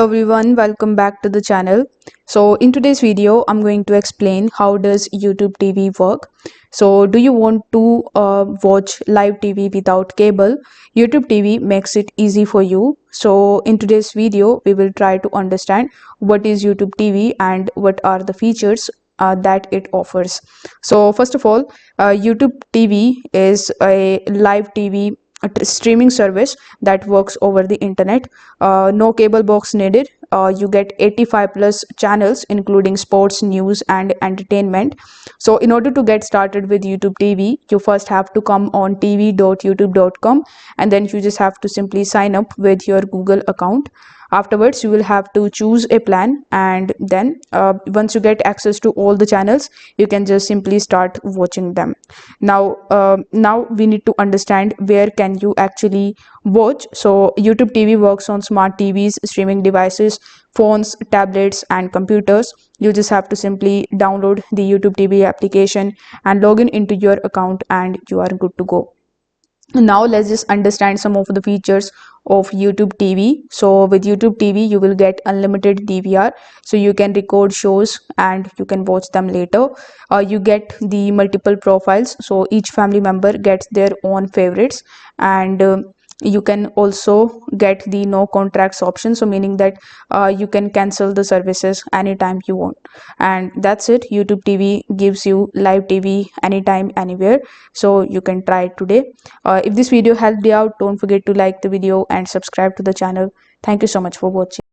Hello everyone, welcome back to the channel. So in today's video I'm going to explain how does YouTube TV work. So do you want to watch live TV without cable? YouTube TV makes it easy for you. So in today's video we will try to understand what is YouTube TV and what are the features that it offers. So first of all, YouTube TV is a live TV streaming service that works over the internet. No cable box needed. You get 85 plus channels including sports, news and entertainment. So in order to get started with YouTube TV, you first have to come on tv.youtube.com, and then you just have to simply sign up with your Google account. Afterwards you will have to choose a plan, and then once you get access to all the channels, you can just simply start watching them. Now we need to understand where can you actually watch. So YouTube TV works on smart TVs, streaming devices, phones, tablets and computers. You just have to simply download the YouTube TV application and log in into your account and you are good to go. Now let's just understand some of the features of YouTube TV. So with YouTube TV you will get unlimited DVR, so you can record shows and you can watch them later. You get the multiple profiles, so each family member gets their own favorites, and you can also get the no contracts option, so meaning that you can cancel the services anytime you want. And that's it. YouTube TV gives you live TV anytime, anywhere, so you can try it today. If this video helped you out, don't forget to like the video and subscribe to the channel. Thank you so much for watching.